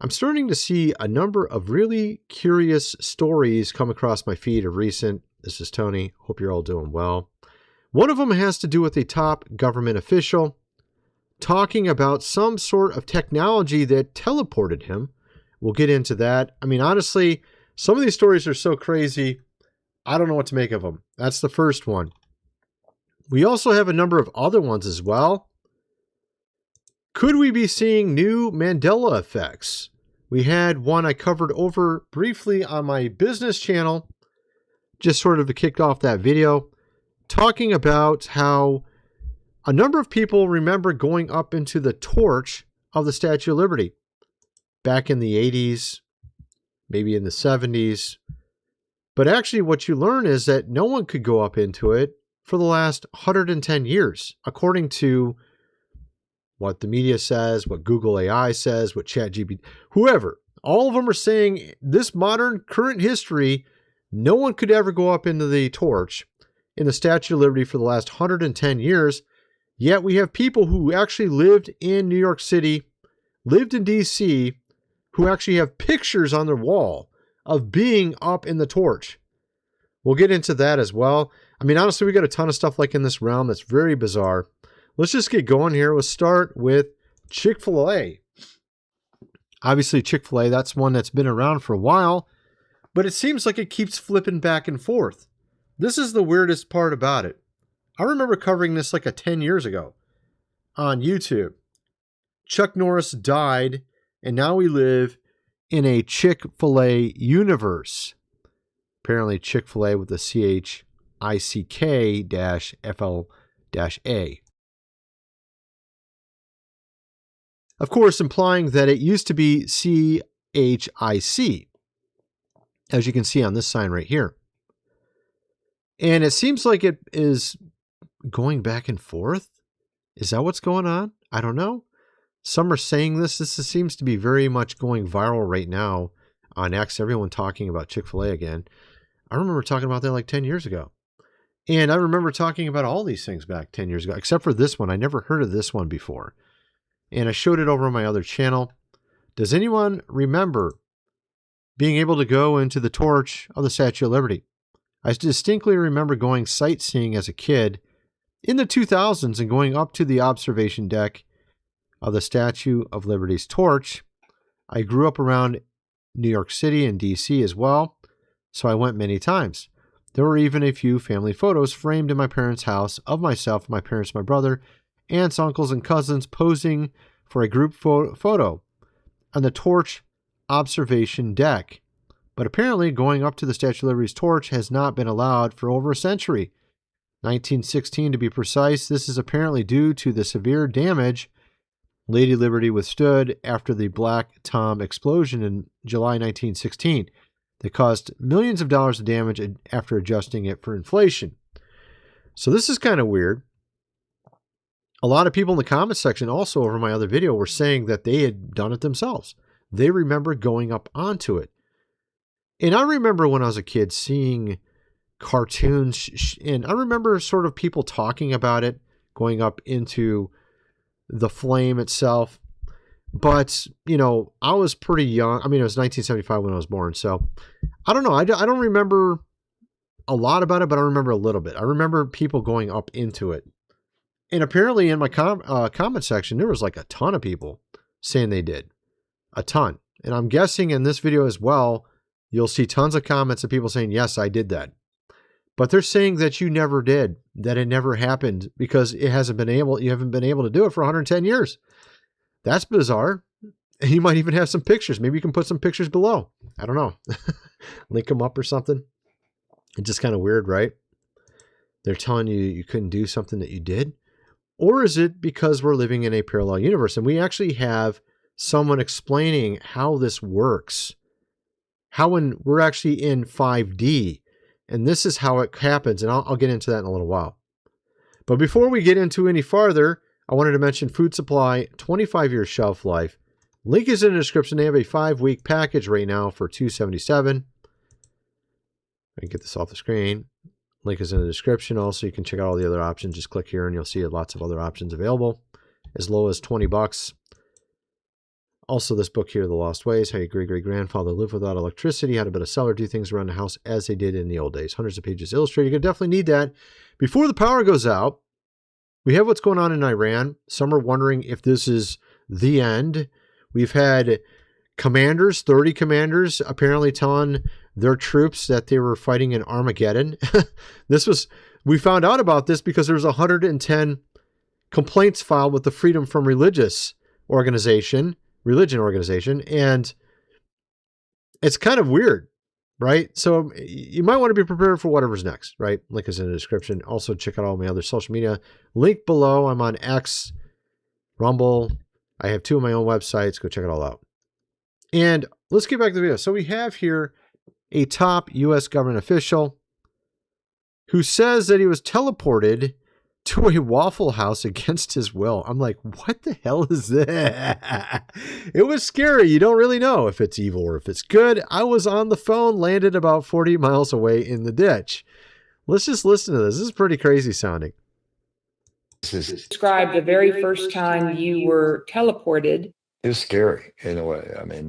I'm starting to see a number of really curious stories come across my feed of recent. This is Tony. Hope you're all doing well. One of them has to do with a top government official talking about some sort of technology that teleported him. We'll get into that. I mean, honestly, some of these stories are so crazy, I don't know what to make of them. That's the first one. We also have a number of other ones as well. Could we be seeing new Mandela effects? We had one I covered over briefly on my business channel, just sort of to kick off that video, talking about how a number of people remember going up into the torch of the Statue of Liberty back in the 80s, maybe in the 70s. But actually what you learn is that no one could go up into it for the last 110 years, according to what the media says, what Google AI says, what ChatGPT, whoever. All of them are saying this modern current history, no one could ever go up into the torch in the Statue of Liberty for the last 110 years. Yet we have people who actually lived in New York City, lived in DC, who actually have pictures on their wall of being up in the torch. We'll get into that as well. I mean, honestly, we got a ton of stuff like in this realm that's very bizarre. Let's just get going here. Let's start with Chick-Fil-A. Obviously, Chick-Fil-A, that's one that's been around for a while, but it seems like it keeps flipping back and forth. This is the weirdest part about it. I remember covering this like 10 years ago on YouTube. Chuck Norris died, and now we live in a Chick-fil-A universe. Apparently Chick-fil-A with the CHICK-FL-A. Of course, implying that it used to be CHIC, as you can see on this sign right here. And it seems like it is going back and forth. Is that what's going on? I don't know. Some are saying this. This seems to be very much going viral right now on X. Everyone talking about Chick-fil-A again. I remember talking about that like 10 years ago. And I remember talking about all these things back 10 years ago, except for this one. I never heard of this one before. And I showed it over on my other channel. Does anyone remember being able to go into the torch of the Statue of Liberty? I distinctly remember going sightseeing as a kid in the 2000s and going up to the observation deck of the Statue of Liberty's torch. I grew up around New York City and DC as well, so I went many times. There were even a few family photos framed in my parents' house of myself, my parents, my brother, aunts, uncles, and cousins posing for a group photo on the torch observation deck. But apparently going up to the Statue of Liberty's torch has not been allowed for over a century. 1916 to be precise. This is apparently due to the severe damage Lady Liberty withstood after the Black Tom explosion in July 1916 that caused millions of dollars of damage after adjusting it for inflation. So this is kind of weird. A lot of people in the comments section also over my other video were saying that they had done it themselves. They remember going up onto it. And I remember when I was a kid seeing cartoons, and I remember sort of people talking about it, going up into the flame itself. But, you know, I was pretty young. I mean, it was 1975 when I was born. So I don't know. I don't remember a lot about it, but I remember a little bit. I remember people going up into it. And apparently in my comment section, there was like a ton of people saying they did. A ton. And I'm guessing in this video as well, you'll see tons of comments of people saying, yes, I did that. But they're saying that you never did, that it never happened because you haven't been able to do it for 110 years. That's bizarre. You might even have some pictures. Maybe you can put some pictures below. I don't know. Link them up or something. It's just kind of weird, right? They're telling you you couldn't do something that you did. Or is it because we're living in a parallel universe? And we actually have someone explaining how this works. How when we're actually in 5D. And this is how it happens. And I'll get into that in a little while. But before we get into any farther, I wanted to mention Food Supply, 25-year shelf life. Link is in the description. They have a 5-week package right now for $277. I can get this off the screen. Link is in the description. Also, you can check out all the other options. Just click here and you'll see lots of other options available as low as $20. Also, this book here, The Lost Ways, how your great-great-grandfather lived without electricity, how to build a cellar, do things around the house as they did in the old days. Hundreds of pages illustrated. You're going to definitely need that. Before the power goes out, we have what's going on in Iran. Some are wondering if this is the end. We've had commanders, 30 commanders, apparently telling their troops that they were fighting in Armageddon. We found out about this because there was 110 complaints filed with the Freedom from religion organization, and it's kind of weird, right? So you might want to be prepared for whatever's next, right? Link is in the description. Also, check out all my other social media. Link below. I'm on X, Rumble. I have 2 of my own websites. Go check it all out. And let's get back to the video. So we have here a top U.S. government official who says that he was teleported to a Waffle House against his will. I'm like, what the hell is that? It was scary. You don't really know if it's evil or if it's good. I was on the phone, landed about 40 miles away in the ditch. Let's just listen to this. This is pretty crazy sounding. Describe the very first time you were teleported. It was scary in a way. I mean,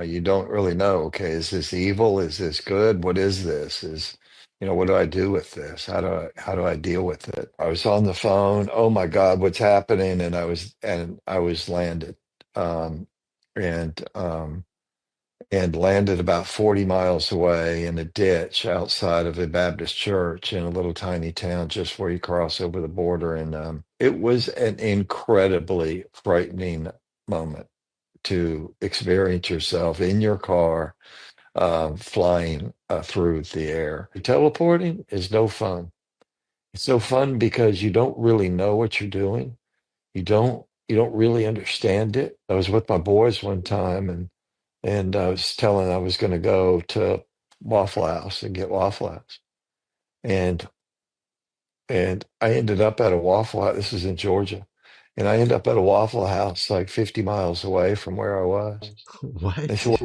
you don't really know. Okay, is this evil? Is this good? What is this? What do I do with this? How do I deal with it? I was on the phone. Oh my God, what's happening? And I was landed, and landed about 40 miles away in a ditch outside of a Baptist church in a little tiny town just before you cross over the border. And it was an incredibly frightening moment to experience yourself in your car flying through the air. Teleporting is no fun. It's no fun because you don't really know what you're doing. You don't really understand it. I was with my boys one time, and I was telling I was going to go to Waffle House and get Waffle House, and I ended up at a Waffle House. This was in Georgia, and I ended up at a Waffle House like 50 miles away from where I was. What? They said,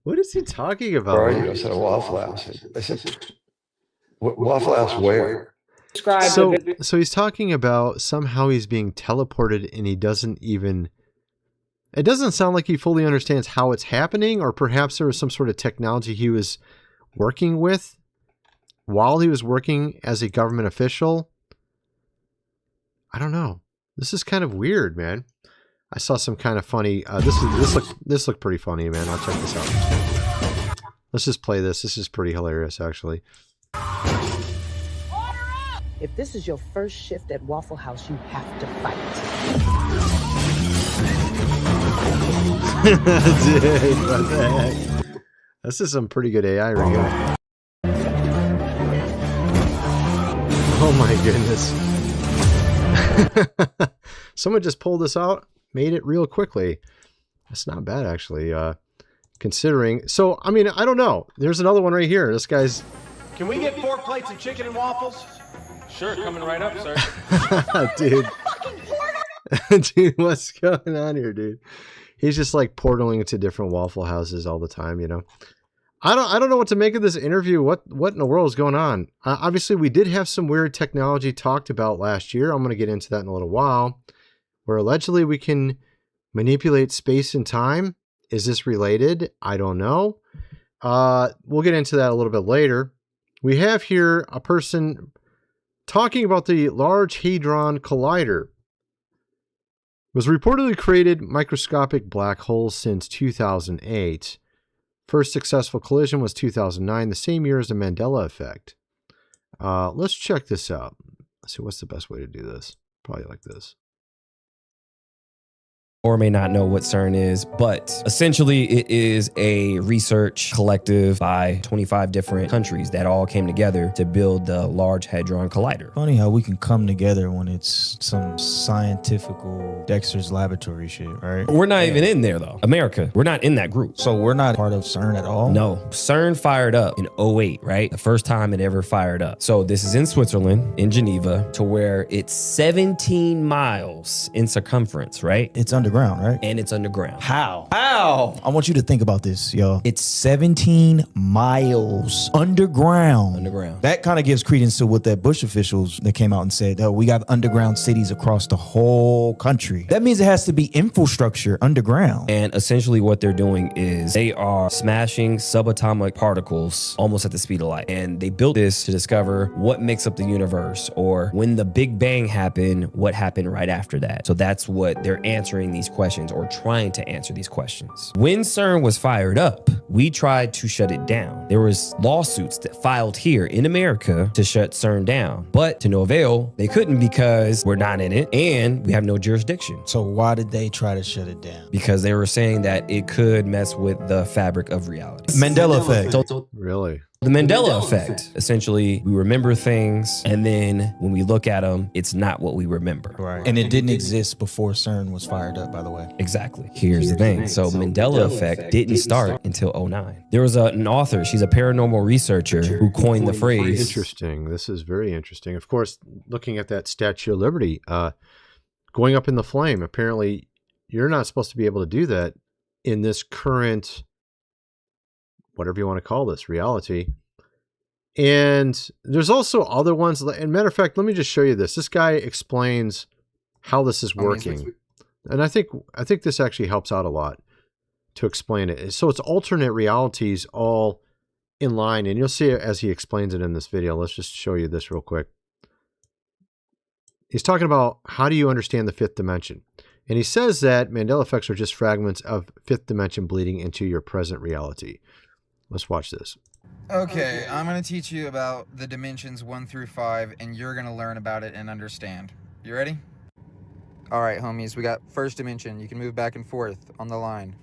what is he talking about? where are you? I said, a Waffle House. I said, Waffle House where? So he's talking about somehow he's being teleported and he doesn't even, it doesn't sound like he fully understands how it's happening, or perhaps there was some sort of technology he was working with while he was working as a government official. I don't know. This is kind of weird, man. I saw some kind of funny, this looked pretty funny, man. I'll check this out. Let's just play this. This is pretty hilarious, actually. If this is your first shift at Waffle House, you have to fight. Dude, what the heck? This is some pretty good AI right here. Oh my goodness. Someone just pulled this out, made it real quickly. That's not bad, actually, considering. So, I mean, I don't know. There's another one right here. This guy's... Can we get 4 plates of chicken and waffles? Sure, coming right up, sir. Dude. Dude, what's going on here, dude? He's just like portaling to different Waffle Houses all the time, you know. I don't know what to make of this interview. What in the world is going on? Obviously, we did have some weird technology talked about last year. I'm going to get into that in a little while, where allegedly we can manipulate space and time. Is this related? I don't know. We'll get into that a little bit later. We have here a person talking about the Large Hadron Collider. It was reportedly created microscopic black holes since 2008. First successful collision was 2009, the same year as the Mandela Effect. Let's check this out. Let's see, what's the best way to do this? Probably like this. Or may not know what CERN is, but essentially it is a research collective by 25 different countries that all came together to build the Large Hadron Collider. Funny how we can come together when it's some scientifical Dexter's laboratory shit, right? We're not even in there though. America, we're not in that group. So we're not part of CERN at all? No. CERN fired up in 2008, right? The first time it ever fired up. So this is in Switzerland, in Geneva, to where it's 17 miles in circumference, right? It's under underground, right? And it's underground. How? How? I want you to think about this, y'all. It's 17 miles underground. Underground. That kind of gives credence to what that Bush officials that came out and said, oh, we got underground cities across the whole country. That means it has to be infrastructure underground. And essentially what they're doing is they are smashing subatomic particles almost at the speed of light. And they built this to discover what makes up the universe, or when the Big Bang happened, what happened right after that. So that's what they're answering these questions, or trying to answer these questions. When CERN was fired up, we tried to shut it down. There was lawsuits that filed here in America to shut CERN down, but to no avail. They couldn't because we're not in it and we have no jurisdiction. So why did they try to shut it down? Because they were saying that it could mess with the fabric of reality. Mandela effect. Really? The Mandela effect. Essentially, we remember things, and then when we look at them, it's not what we remember. Right. And it didn't exist before CERN was fired up, by the way. Exactly. Here's the thing. So Mandela effect didn't start until '09. There was an author, she's a paranormal researcher, who coined the phrase. Interesting. This is very interesting. Of course, looking at that Statue of Liberty, going up in the flame, apparently you're not supposed to be able to do that in this current, whatever you want to call this, reality. And there's also other ones. And matter of fact, let me just show you this. This guy explains how this is working. And I think this actually helps out a lot to explain it. So it's alternate realities all in line. And you'll see it as he explains it in this video. Let's just show you this real quick. He's talking about how do you understand the fifth dimension? And he says that Mandela effects are just fragments of fifth dimension bleeding into your present reality. Let's watch this. Okay, I'm going to teach you about the dimensions 1 through 5, and you're going to learn about it and understand. You ready? All right, homies, we got first dimension. You can move back and forth on the line.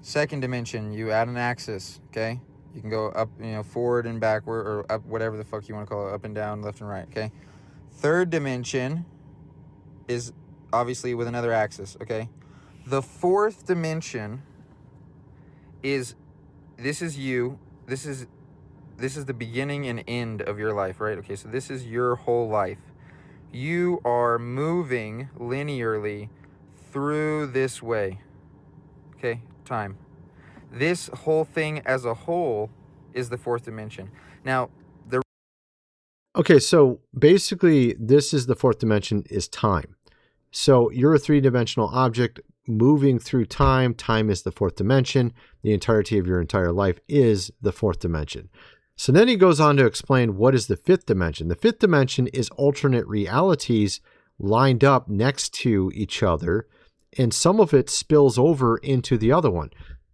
Second dimension, you add an axis, okay? You can go up, forward and backward, or up, whatever the fuck you want to call it, up and down, left and right, okay? Third dimension is obviously with another axis, okay? The fourth dimension is, this is you, this is the beginning and end of your life, right? Okay, so this is your whole life. You are moving linearly through this way, okay, time. This whole thing as a whole is the fourth dimension. Now, okay, so basically this is the fourth dimension is time. So you're a three-dimensional object moving through time. Time is the fourth dimension. The entirety of your entire life is the fourth dimension. So then he goes on to explain what is the fifth dimension. The fifth dimension is alternate realities lined up next to each other, and some of it spills over into the other one.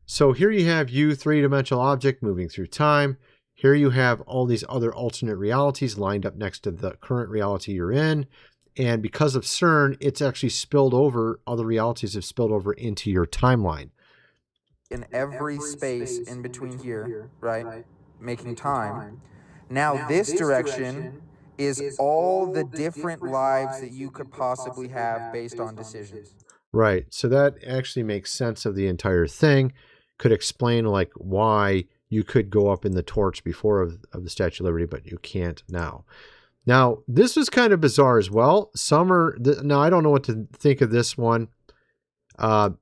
So here you have you, three-dimensional object moving through time. Here you have all these other alternate realities lined up next to the current reality you're in. And because of CERN, it's actually spilled over, other realities have spilled over into your timeline. in every space in between here, right? Making time. Now this direction is all the different lives that you could possibly have based on decisions. Right. So that actually makes sense of the entire thing. Could explain like why you could go up in the torch before of the Statue of Liberty, but you can't now. Now, this was kind of bizarre as well. Now, I don't know what to think of this one. Actually,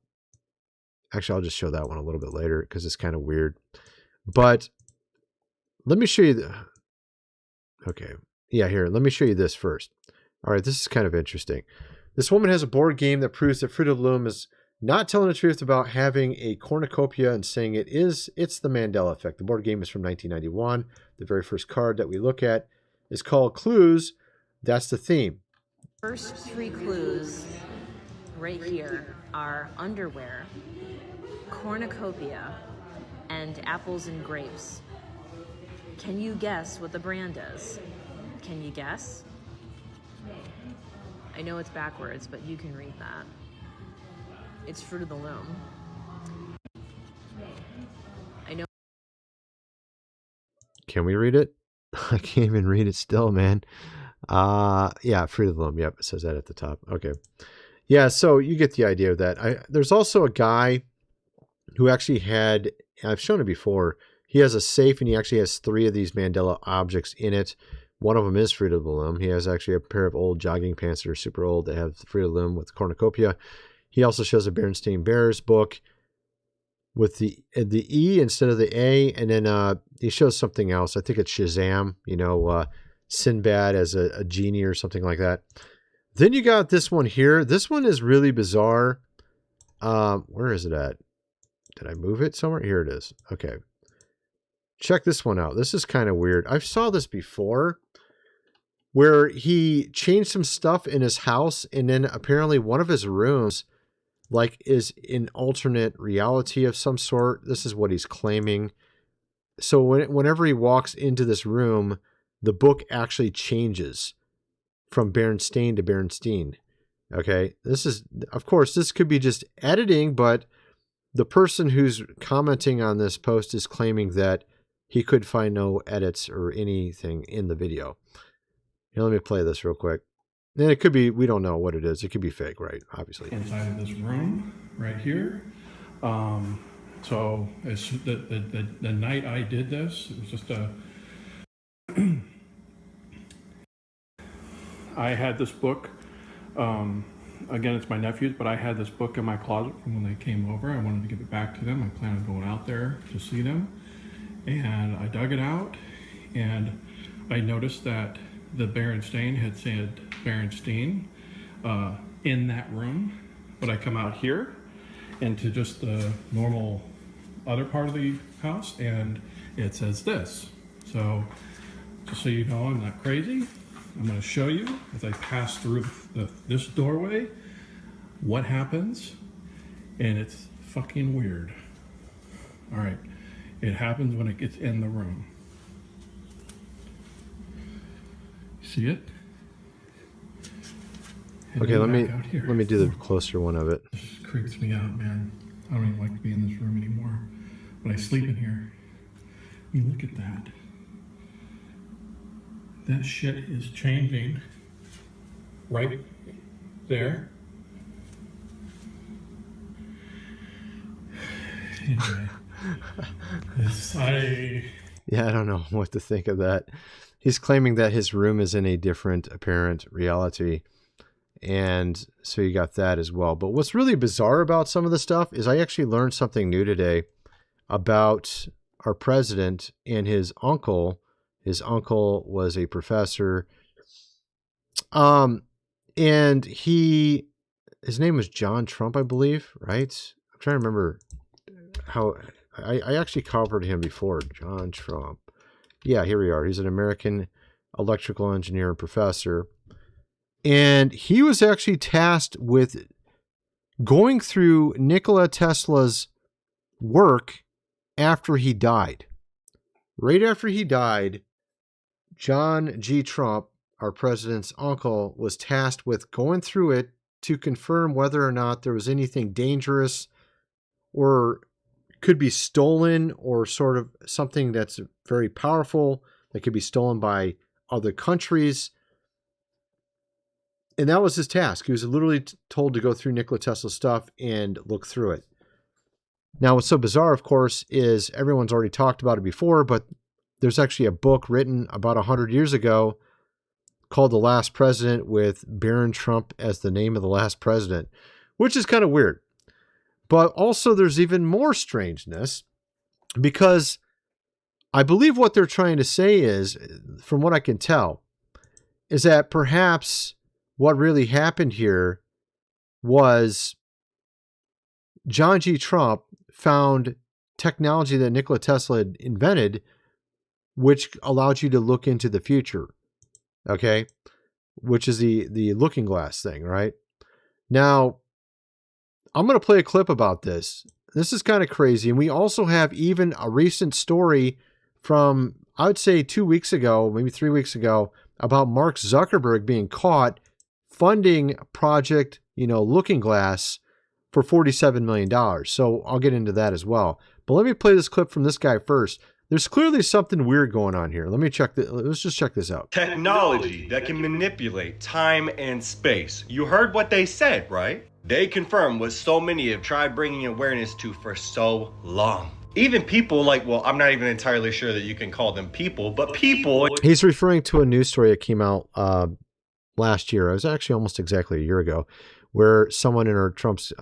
I'll just show that one a little bit later because it's kind of weird. But let me show you. Okay. Yeah, here. Let me show you this first. All right, this is kind of interesting. This woman has a board game that proves that Fruit of the Loom is not telling the truth about having a cornucopia and saying it's the Mandela Effect. The board game is from 1991. The very first card that we look at is called Clues. That's the theme. First three clues right here are underwear, cornucopia, and apples and grapes. Can you guess what the brand is? Can you guess? I know it's backwards, but you can read that. It's Fruit of the Loom. I know. Can we read it? I can't even read it still, man. Yeah, Fruit of the Loom. Yep, it says that at the top. Okay. Yeah, so you get the idea of that. There's also a guy who actually had, I've shown it before, he has a safe and he actually has 3 of these Mandela objects in it. One of them is Fruit of the Loom. He has actually a pair of old jogging pants that are super old that have Fruit of the Loom with cornucopia. He also shows a Berenstain Bears book with the E instead of the A, and then he shows something else. I think it's Shazam, Sinbad as a genie or something like that. Then you got this one here. This one is really bizarre. Where is it at? Did I move it somewhere? Here it is. Okay. Check this one out. This is kind of weird. I saw this before where he changed some stuff in his house, and then apparently one of his rooms is in alternate reality of some sort. This is what he's claiming. So whenever he walks into this room, the book actually changes from Berenstain to Berenstein. Okay. Of course, this could be just editing, but the person who's commenting on this post is claiming that he could find no edits or anything in the video. Here, let me play this real quick. And it could be, we don't know what it is. It could be fake, right? Obviously. Inside of this room right here. So it's the night I did this, it was just I had this book. Again, it's my nephew's, but I had this book in my closet from when they came over. I wanted to give it back to them. I planned on going out there to see them. And I dug it out, and I noticed that the Berenstain had said Berenstein in that room. But I come out here into just the normal other part of the house, and it says this. So just so you know, I'm not crazy. I'm going to show you as I pass through this doorway what happens, and it's fucking weird. All right, it happens when it gets in the room. See it? And okay, let me do the closer one of it. It just creeps me out, man. I don't even like to be in this room anymore. But I sleep in here. I mean, look at that. That shit is changing right there. Anyway, yeah, I don't know what to think of that. He's claiming that his room is in a different apparent reality. And so you got that as well. But what's really bizarre about some of the stuff is I actually learned something new today about our president and his uncle. His uncle was a professor. And his name was John Trump, I believe, right? I'm trying to remember how I actually covered him before. John Trump. Yeah, here we are. He's an American electrical engineer and professor. And he was actually tasked with going through Nikola Tesla's work after he died. Right after he died, John G. Trump, our president's uncle, was tasked with going through it to confirm whether or not there was anything dangerous or could be stolen, or sort of something that's very powerful that could be stolen by other countries. And that was his task. He was literally told to go through Nikola Tesla's stuff and look through it. Now, what's so bizarre, of course, is everyone's already talked about it before, but there's actually a book written about 100 years ago called The Last President, with Baron Trump as the name of the last president, which is kind of weird. But also there's even more strangeness, because I believe what they're trying to say is, from what I can tell, is that perhaps what really happened here was John G. Trump found technology that Nikola Tesla had invented, which allowed you to look into the future. Okay? Which is the looking glass thing, right? Now, I'm going to play a clip about this. This is kind of crazy. And we also have even a recent story from, I would say 2 weeks ago, maybe 3 weeks ago, about Mark Zuckerberg being caught funding Project, Looking Glass for $47 million. So I'll get into that as well. But let me play this clip from this guy first. There's clearly something weird going on here. Let's just check this out. Technology that can manipulate time and space. You heard what they said, right? They confirm what so many have tried bringing awareness to for so long. Even people I'm not even entirely sure that you can call them people, but people. He's referring to a news story that came out last year. It was actually almost exactly a year ago, where someone in Trump's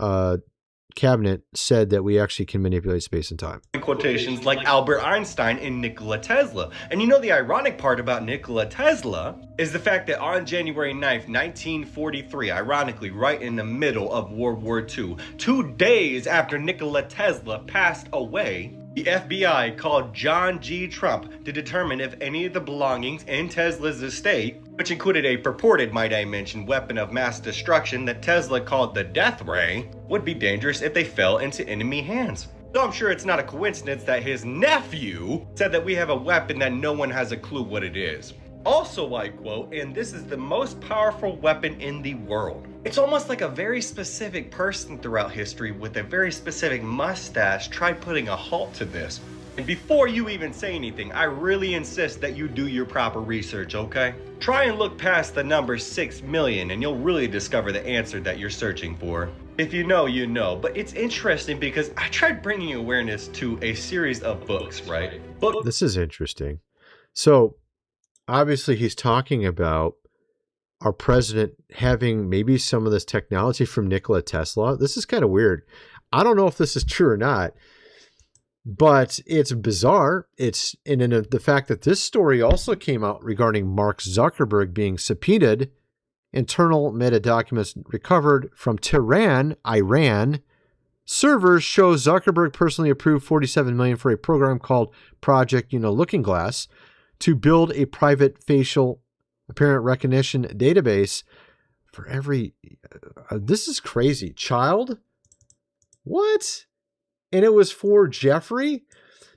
cabinet said that we actually can manipulate space and time. Quotations like Albert Einstein and Nikola Tesla. And you know the ironic part about Nikola Tesla is the fact that on January 9th, 1943, ironically right in the middle of World War II, 2 days after Nikola Tesla passed away, the FBI called John G. Trump to determine if any of the belongings in Tesla's estate, which included a purported, might I mention, weapon of mass destruction that Tesla called the Death Ray, would be dangerous if they fell into enemy hands. So I'm sure it's not a coincidence that his nephew said that we have a weapon that no one has a clue what it is. Also, I quote, and this is the most powerful weapon in the world. It's almost like a very specific person throughout history with a very specific mustache tried putting a halt to this. And before you even say anything, I really insist that you do your proper research, okay? Try and look past the number 6 million and you'll really discover the answer that you're searching for. If you know, you know. But it's interesting because I tried bringing awareness to a series of books, right? This is interesting. So, obviously he's talking about our president having maybe some of this technology from Nikola Tesla. This is kind of weird. I don't know if this is true or not, but it's bizarre. It's in the fact that this story also came out regarding Mark Zuckerberg being subpoenaed, internal meta documents recovered from Tehran, Iran. Servers show Zuckerberg personally approved $47 million for a program called Project Looking Glass to build a private facial apparent recognition database for every... this is crazy. Child? What? And it was for Jeffrey?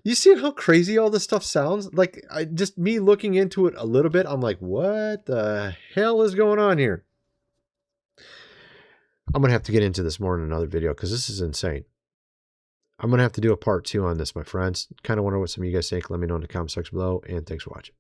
You see how crazy all this stuff sounds? Like, just me looking into it a little bit, I'm like, what the hell is going on here? I'm going to have to get into this more in another video because this is insane. I'm going to have to do a part 2 on this, my friends. Kind of wonder what some of you guys think. Let me know in the comment section below, and thanks for watching.